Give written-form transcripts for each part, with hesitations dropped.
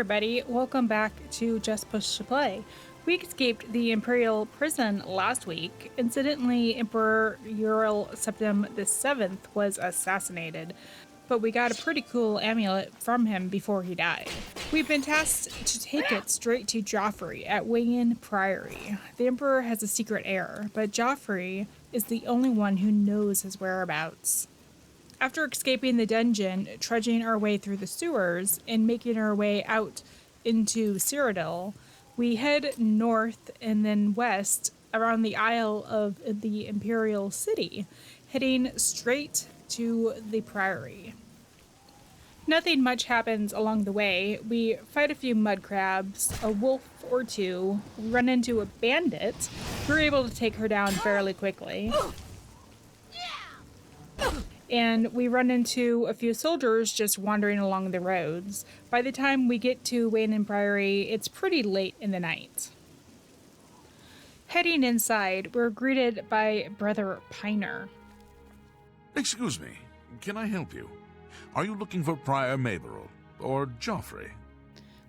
everybody, welcome back to Just Push to Play. We escaped the Imperial prison last week. Incidentally, Emperor Uriel Septim VII was assassinated, but we got a pretty cool amulet from him before he died. We've been tasked to take it straight to Jauffre at Weynon Priory. The Emperor has a secret heir, but Jauffre is the only one who knows his whereabouts. After escaping the dungeon, trudging our way through the sewers, and making our way out into Cyrodiil, we head north and then west around the Isle of the Imperial City, heading straight to the Priory. Nothing much happens along the way. We fight a few mud crabs, a wolf or two, run into a bandit. We're able to take her down fairly quickly. And we run into a few soldiers just wandering along the roads. By the time we get to Weynon Priory, it's pretty late in the night. Heading inside, we're greeted by Brother Piner. Excuse me, can I help you? Are you looking for Prior Maberel or Jauffre?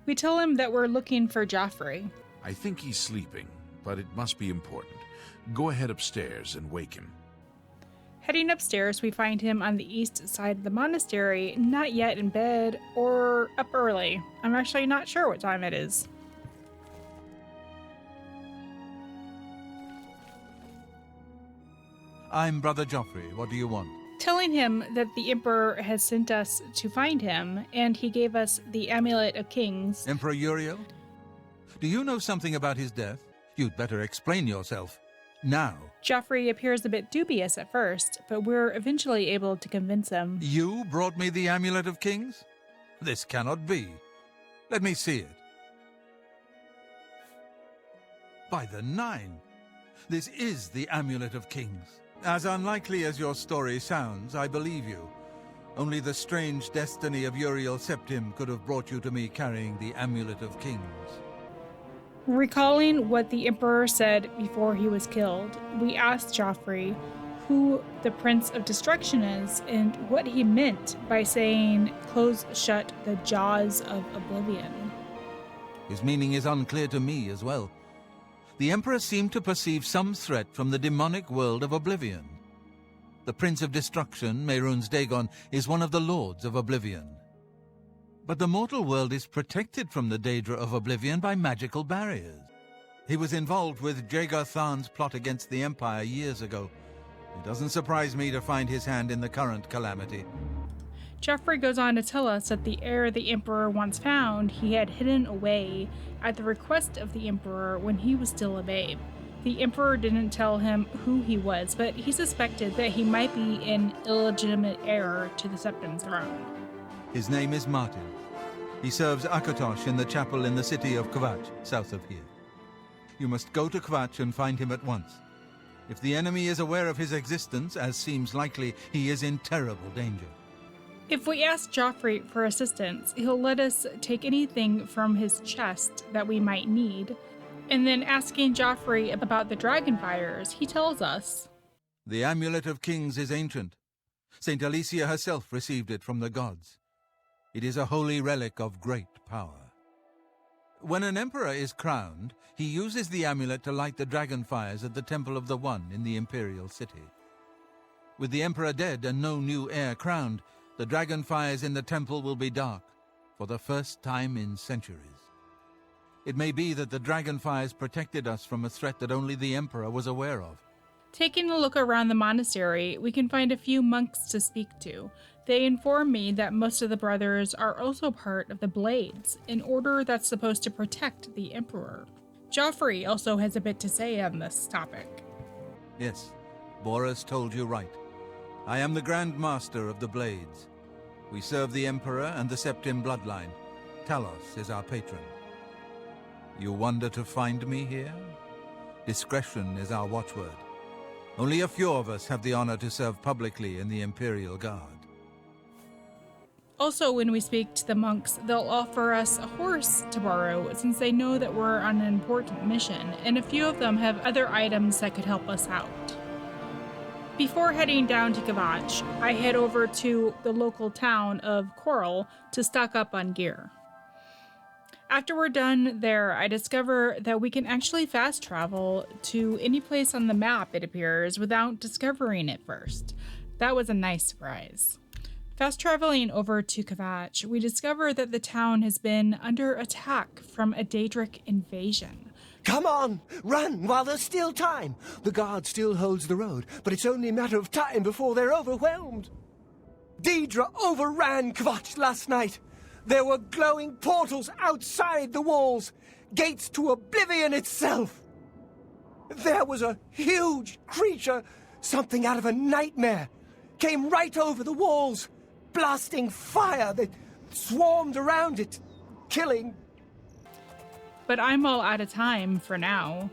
We tell him that we're looking for Jauffre. I think he's sleeping, but it must be important. Go ahead upstairs and wake him. Heading upstairs, we find him on the east side of the monastery, not yet in bed or up early. I'm actually not sure what time it is. I'm Brother Jauffre. What do you want? Telling him that the Emperor has sent us to find him, and he gave us the Amulet of Kings. Emperor Uriel? Do you know something about his death? You'd better explain yourself. Now. Jauffre appears a bit dubious at first, but we're eventually able to convince him. You brought me the Amulet of Kings? This cannot be. Let me see it. By the Nine! This is the Amulet of Kings. As unlikely as your story sounds, I believe you. Only the strange destiny of Uriel Septim could have brought you to me carrying the Amulet of Kings. Recalling what the Emperor said before he was killed, we asked Jauffre who the Prince of Destruction is and what he meant by saying, "Close shut the jaws of Oblivion." His meaning is unclear to me as well. The Emperor seemed to perceive some threat from the demonic world of Oblivion. The Prince of Destruction, Mehrunes Dagon, is one of the Lords of Oblivion. But the mortal world is protected from the Daedra of Oblivion by magical barriers. He was involved with Jagar Tharn's plot against the Empire years ago. It doesn't surprise me to find his hand in the current calamity. Jauffre goes on to tell us that the heir the Emperor once found he had hidden away at the request of the Emperor when he was still a babe. The Emperor didn't tell him who he was, but he suspected that he might be an illegitimate heir to the Septim throne. His name is Martin. He serves Akatosh in the chapel in the city of Kvatch, south of here. You must go to Kvatch and find him at once. If the enemy is aware of his existence, as seems likely, he is in terrible danger. If we ask Jauffre for assistance, he'll let us take anything from his chest that we might need. And then asking Jauffre about the Dragonfires, he tells us, "The Amulet of Kings is ancient. Saint Alicia herself received it from the gods. It is a holy relic of great power. When an emperor is crowned, he uses the amulet to light the Dragonfires at the Temple of the One in the Imperial City. With the emperor dead and no new heir crowned, the Dragonfires in the temple will be dark, for the first time in centuries. It may be that the Dragonfires protected us from a threat that only the Emperor was aware of." Taking a look around the monastery, we can find a few monks to speak to. They inform me that most of the brothers are also part of the Blades, an order that's supposed to protect the Emperor. Jauffre also has a bit to say on this topic. Yes, Boris told you right. I am the Grand Master of the Blades. We serve the Emperor and the Septim bloodline. Talos is our patron. You wonder to find me here? Discretion is our watchword. Only a few of us have the honor to serve publicly in the Imperial Guard. Also, when we speak to the monks, they'll offer us a horse to borrow since they know that we're on an important mission, and a few of them have other items that could help us out. Before heading down to Kvatch, I head over to the local town of Coral to stock up on gear. After we're done there, I discover that we can actually fast travel to any place on the map, it appears, without discovering it first. That was a nice surprise. Fast traveling over to Kvatch, we discover that the town has been under attack from a Daedric invasion. Come on, run while there's still time. The guard still holds the road, but it's only a matter of time before they're overwhelmed. Daedra overran Kvatch last night. There were glowing portals outside the walls, gates to Oblivion itself. There was a huge creature, something out of a nightmare, came right over the walls, blasting fire that swarmed around it, killing. But I'm all out of time for now.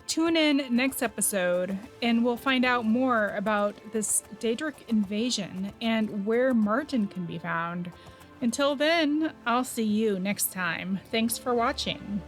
Tune in next episode and we'll find out more about this Daedric invasion and where Martin can be found. Until then, I'll see you next time. Thanks for watching.